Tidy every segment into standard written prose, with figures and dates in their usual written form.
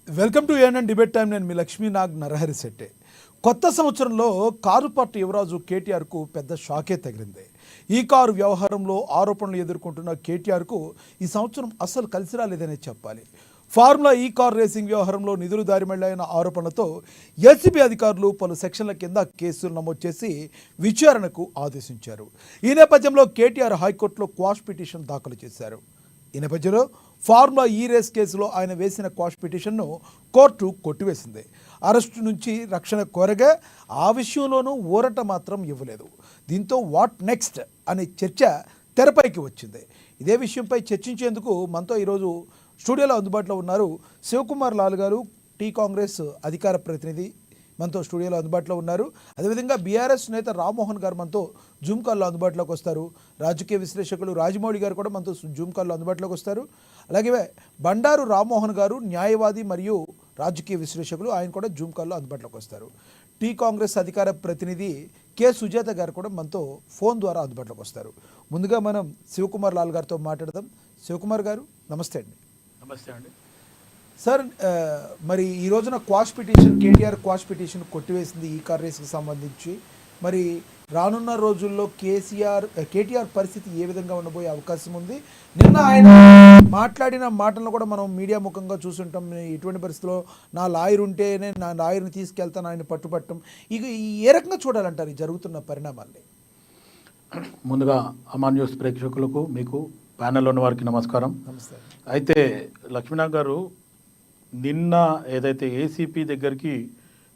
Welcome to ANN debate time. నేను మీ లక్ష్మీనాగ్ నరహరి శెట్టి. కొత్త సంవత్సరంలో కారు పార్టీ యువరాజు కేటీఆర్కు పెద్ద షాకే తగిలింది. ఈ కారు వ్యవహారంలో ఆరోపణలు ఎదుర్కొంటున్న కేటీఆర్కు ఈ సంవత్సరం అస్సలు కలిసి రాలేదనే చెప్పాలి. ఫార్ములా ఈ కార్ రేసింగ్ వ్యవహారంలో నిధులు దారిమళ్లాయన్న ఆరోపణలతో ఏసీబీ అధికారులు పలు సెక్షన్ల కింద కేసులు నమోదు చేసి విచారణకు ఆదేశించారు. ఈ నేపథ్యంలో కేటీఆర్ హైకోర్టులో క్వాష్ పిటిషన్ దాఖలు చేశారు. ఈ నేపథ్యంలో ఫార్ములా ఈ రేస్ కేసులో ఆయన వేసిన క్వాష్ పిటిషన్ను కోర్టు కొట్టివేసింది. అరెస్టు నుంచి రక్షణ కోరగా ఆ విషయంలోనూ ఊరట మాత్రం ఇవ్వలేదు. దీంతో వాట్ నెక్స్ట్ అనే చర్చ తెరపైకి వచ్చింది. ఇదే విషయంపై చర్చించేందుకు మనతో ఈరోజు స్టూడియోలో అందుబాటులో ఉన్నారు శివకుమార్ లాల్ గారు, టీ కాంగ్రెస్ అధికార ప్రతినిధి మనతో స్టూడియోలో అందుబాటులో ఉన్నారు. అదేవిధంగా బీఆర్ఎస్ నేత రామ్మోహన్ గారు మనతో జూమ్ కాల్లో అందుబాటులోకి వస్తారు. రాజకీయ విశ్లేషకులు రాజమౌళి గారు కూడా మనతో జూమ్ కాల్లో అందుబాటులోకి వస్తారు. అలాగే బండారు రామ్మోహన్ గారు న్యాయవాది మరియు రాజకీయ విశ్లేషకులు, ఆయన కూడా జూమ్ కాల్లో అందుబాటులోకి వస్తారు. టీ కాంగ్రెస్ అధికార ప్రతినిధి కె సుజాత గారు కూడా మనతో ఫోన్ ద్వారా అందుబాటులోకి వస్తారు. ముందుగా మనం శివకుమార్ లాల్ గారితో మాట్లాడదాం. శివకుమార్ గారు నమస్తే అండి. నమస్తే అండి సార్, మరి ఈ రోజున quash petition, KTR quash petition కొట్టివేసింది ఈ కార్ రేస్కి సంబంధించి. మరి రానున్న రోజుల్లో కేటీఆర్ పరిస్థితి ఏ విధంగా ఉండబోయే అవకాశం ఉంది? నిన్న ఆయన మాట్లాడిన మాటలను కూడా మనం మీడియా ముఖంగా చూసుంటాం. ఎటువంటి పరిస్థితుల్లో నా లాయర్ ఉంటేనే నా లాయర్ని తీసుకెళ్తాను, ఆయన పట్టుపట్టం. ఇక ఏ రకంగా చూడాలంటారు ఈ జరుగుతున్న పరిణామాల్ని? ముందుగా అమాన్ న్యూస్ ప్రేక్షకులకు, మీకు ప్యానెల్లో ఉన్న వారికి నమస్కారం. నమస్తే. అయితే లక్ష్మీనాథ్ గారు నిన్న ఏదైతే ఏసీపీ దగ్గరికి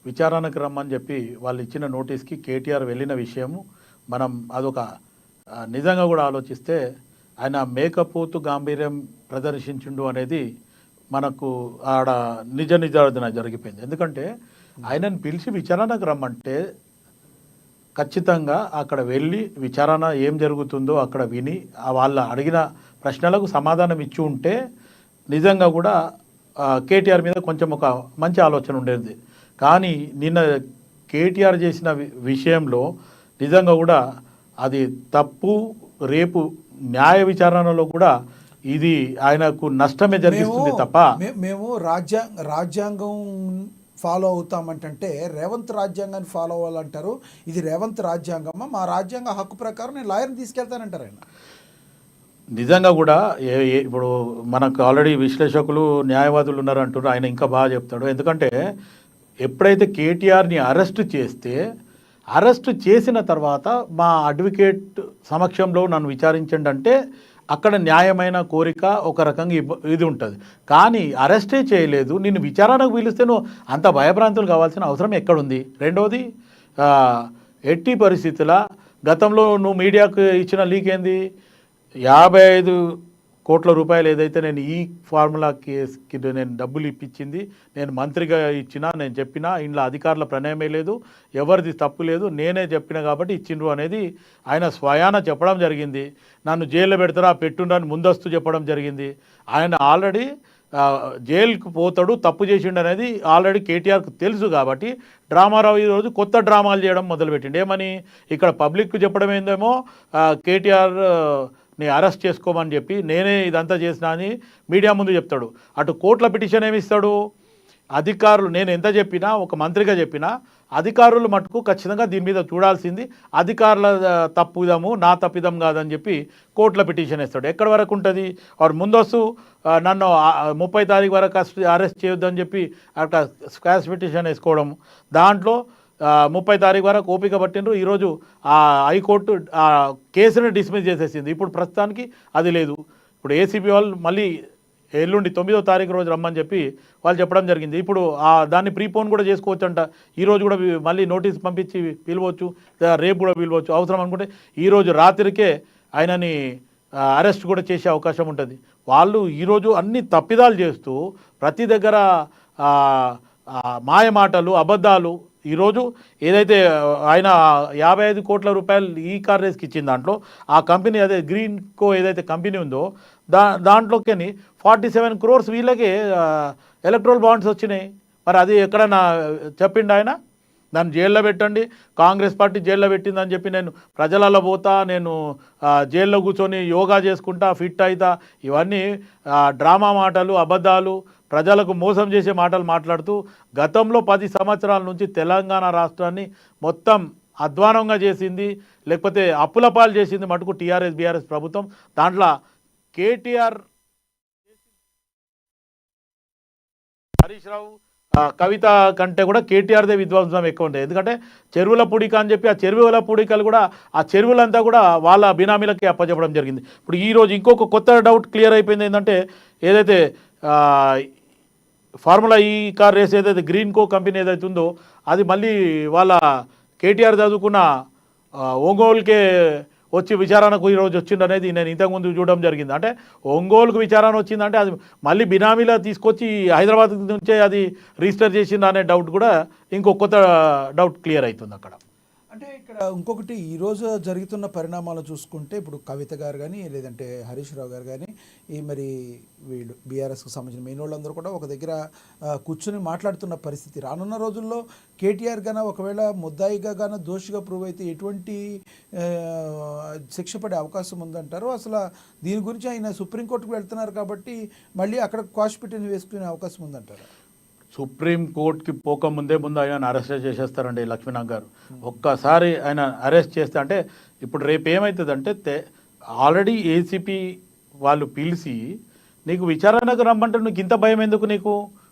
విచారణకు రమ్మని చెప్పి వాళ్ళు ఇచ్చిన నోటీస్కి కేటీఆర్ వెళ్ళిన విషయము మనం అదొక నిజంగా కూడా ఆలోచిస్తే ఆయన మేకపోతు గాంభీర్యం ప్రదర్శించిండు అనేది మనకు ఆడ నిజార్థన జరిగిపోయింది. ఎందుకంటే ఆయనను పిలిచి విచారణకు రమ్మంటే ఖచ్చితంగా అక్కడ వెళ్ళి విచారణ ఏం జరుగుతుందో అక్కడ విని వాళ్ళ అడిగిన ప్రశ్నలకు సమాధానం ఇచ్చి ఉంటే నిజంగా కూడా కేటీఆర్ మీద కొంచెం ఒక మంచి ఆలోచన ఉండేది. కానీ నిన్న కేటీఆర్ చేసిన విషయంలో నిజంగా కూడా అది తప్పు. రేపు న్యాయ విచారణలో కూడా ఇది ఆయనకు నష్టమే జరిగిస్తుంది తప్ప మేము రాజ్యాంగం ఫాలో అవుతామంటే రేవంత్ రాజ్యాంగాన్ని ఫాలో అవ్వాలంటారు. ఇది రేవంత్ రాజ్యాంగమా? మా రాజ్యాంగ హక్కు ప్రకారం నేను లాయర్ని తీసుకెళ్తానంటారు ఆయన. నిజంగా కూడా ఇప్పుడు మనకు ఆల్రెడీ విశ్లేషకులు న్యాయవాదులు ఉన్నారు అంటున్నారు. ఆయన ఇంకా బాగా చెప్తాడు. ఎందుకంటే ఎప్పుడైతే కేటీఆర్ని అరెస్ట్ చేస్తే అరెస్ట్ చేసిన తర్వాత మా అడ్వకేట్ సమక్షంలో నన్ను విచారించండి అంటే అక్కడ న్యాయమైన కోరిక ఒక రకంగా ఇది ఉంటుంది. కానీ అరెస్టే చేయలేదు, నిన్ను విచారణకు పిలిస్తే నువ్వు అంత భయభ్రాంతులు కావాల్సిన అవసరం ఎక్కడుంది? రెండవది, ఎట్టి పరిస్థితుల గతంలో నువ్వు మీడియాకు ఇచ్చిన లీక్ ఏంది? 55 కోట్ల రూపాయలు ఏదైతే నేను ఈ ఫార్ములా కేసుకి నేను డబ్బులు ఇప్పించింది, నేను మంత్రిగా ఇచ్చినా, నేను చెప్పినా, ఇంట్లో అధికారుల ప్రమేయమే లేదు, ఎవరిది తప్పు లేదు, నేనే చెప్పిన కాబట్టి ఇచ్చిండ్రు అనేది ఆయన స్వయాన చెప్పడం జరిగింది. నన్ను జైల్లో పెడతారా పెట్టుండని ముందస్తు చెప్పడం జరిగింది. ఆయన ఆల్రెడీ జైలుకు పోతాడు, తప్పు చేసిండు అనేది ఆల్రెడీ కేటీఆర్కు తెలుసు. కాబట్టి డ్రామారావు ఈరోజు కొత్త డ్రామాలు చేయడం మొదలుపెట్టిండు. ఏమని ఇక్కడ పబ్లిక్కు చెప్పడం ఏందేమో కేటీఆర్ని అరెస్ట్ చేసుకోమని చెప్పి నేనే ఇదంతా చేసినా అని మీడియా ముందు చెప్తాడు. అటు కోర్టుల పిటిషన్ ఏమి ఇస్తాడు? అధికారులు నేను ఎంత చెప్పినా, ఒక మంత్రిగా చెప్పినా, అధికారులు మటుకు ఖచ్చితంగా దీని మీద చూడాల్సింది అధికారుల తప్పిదము, నా తప్పిదం కాదని చెప్పి కోర్టుల పిటిషన్ ఇస్తాడు. ఎక్కడి వరకు ఉంటుంది? వారు ముందస్తు నన్ను 30 తారీఖు వరకు అరెస్ట్ చేయొద్దని చెప్పి అక్కడ స్క్వాష్ పిటిషన్ వేసుకోవడం, దాంట్లో 30 తారీఖు వరకు ఓపిక పట్టిండ్రు. ఈరోజు హైకోర్టు కేసుని డిస్మిస్ చేసేసింది. ఇప్పుడు ప్రస్తుతానికి అది లేదు. ఇప్పుడు ఏసీబీ వాళ్ళు మళ్ళీ ఎల్లుండి 9వ తారీఖు రోజు రమ్మని చెప్పి వాళ్ళు చెప్పడం జరిగింది. ఇప్పుడు దాన్ని ప్రీపోన్ కూడా చేసుకోవచ్చు అంట. ఈరోజు కూడా మళ్ళీ నోటీస్ పంపించి పిలవచ్చు, రేపు కూడా పిలవచ్చు. అవసరం అనుకుంటే ఈరోజు రాత్రికే ఆయనని అరెస్ట్ కూడా చేసే అవకాశం ఉంటుంది. వాళ్ళు ఈరోజు అన్ని తప్పిదాలు చేస్తూ ప్రతి దగ్గర మాయ మాటలు, అబద్ధాలు. ఈరోజు ఏదైతే ఆయన 55 కోట్ల రూపాయలు ఈ కార్ రేస్కి ఇచ్చిన దాంట్లో ఆ కంపెనీ అదే గ్రీన్ కో ఏదైతే కంపెనీ ఉందో దాంట్లోకి 47 crores వీళ్ళకే ఎలక్ట్రల్ బాండ్స్ వచ్చినాయి. మరి అది ఎక్కడన్నా చెప్పిండు ఆయన? నన్ను జైల్లో పెట్టండి, కాంగ్రెస్ పార్టీ జైల్లో పెట్టిందని చెప్పి నేను ప్రజలలో పోతా, నేను జైల్లో కూర్చొని యోగా చేసుకుంటా, ఫిట్ అవుతా, ఇవన్నీ డ్రామా మాటలు, అబద్ధాలు. ప్రజలకు మోసం చేసే మాటలు మాట్లాడుతూ గతంలో 10 సంవత్సరాల నుంచి తెలంగాణ రాష్ట్రాన్ని మొత్తం అధ్వానంగా చేసింది, లేకపోతే అప్పుల పాలు చేసింది మటుకు టీఆర్ఎస్ బీఆర్ఎస్ ప్రభుత్వం. దాంట్లో కేటీఆర్, హరీష్ రావు, కవిత కంటే కూడా కేటీఆర్దే విధ్వంసం ఎక్కువ ఉంటుంది. ఎందుకంటే చెరువుల పూడిక అని చెప్పి ఆ చెరువుల పూడికలు కూడా ఆ చెరువులంతా కూడా వాళ్ళ బినామీలకి అప్పచెప్పడం జరిగింది. ఇప్పుడు ఈరోజు ఇంకొక కొత్త డౌట్ క్లియర్ అయిపోయింది. ఏంటంటే ఏదైతే ఫార్ములా ఈ కార్ రేస్ ఏదైతే గ్రీన్ కో కంపెనీ ఏదైతే ఉందో అది మళ్ళీ వాళ్ళ కేటీఆర్ చదువుకున్న ఒంగోలుకే వచ్చి విచారణకు ఈరోజు వచ్చింది అనేది నేను ఇంతకుముందు చూడడం జరిగింది. అంటే ఒంగోలుకు విచారణ వచ్చిందంటే అది మళ్ళీ బినామీలో తీసుకొచ్చి హైదరాబాద్ నుంచే అది రిజిస్టర్ చేసింది అనే డౌట్ కూడా ఇంకో కొత్త డౌట్ క్లియర్ అవుతుంది అక్కడ. అంటే ఇక్కడ ఇంకొకటి ఈరోజు జరుగుతున్న పరిణామాలు చూసుకుంటే ఇప్పుడు కవిత గారు కానీ లేదంటే హరీష్ రావు గారు కానీ ఈ మరి వీళ్ళు బీఆర్ఎస్కు సంబంధించిన మెయిన్ వాళ్ళందరూ కూడా ఒక దగ్గర కూర్చొని మాట్లాడుతున్న పరిస్థితి. రానున్న రోజుల్లో కేటీఆర్ గాన ఒకవేళ ముద్దాయిగా గాన దోషిగా ప్రూవ్ అయితే ఎటువంటి శిక్ష పడే అవకాశం ఉందంటారు? అసలు దీని గురించి ఆయన సుప్రీంకోర్టుకు వెళ్తున్నారు కాబట్టి మళ్ళీ అక్కడ క్వాష్ పిటిని వేసుకునే అవకాశం ఉందంటారు? సుప్రీంకోర్టుకి పోకముందే ముందు ఆయన అరెస్ట్ చేసేస్తారండి లక్ష్మీనాథ్ గారు. ఒక్కసారి ఆయన అరెస్ట్ చేస్తే అంటే ఇప్పుడు రేపు ఏమవుతుందంటే ఆల్రెడీ ఏసీపీ వాళ్ళు పిలిచి నీకు విచారణకు రమ్మంటే నీకు ఇంత భయం ఎందుకు నీకు?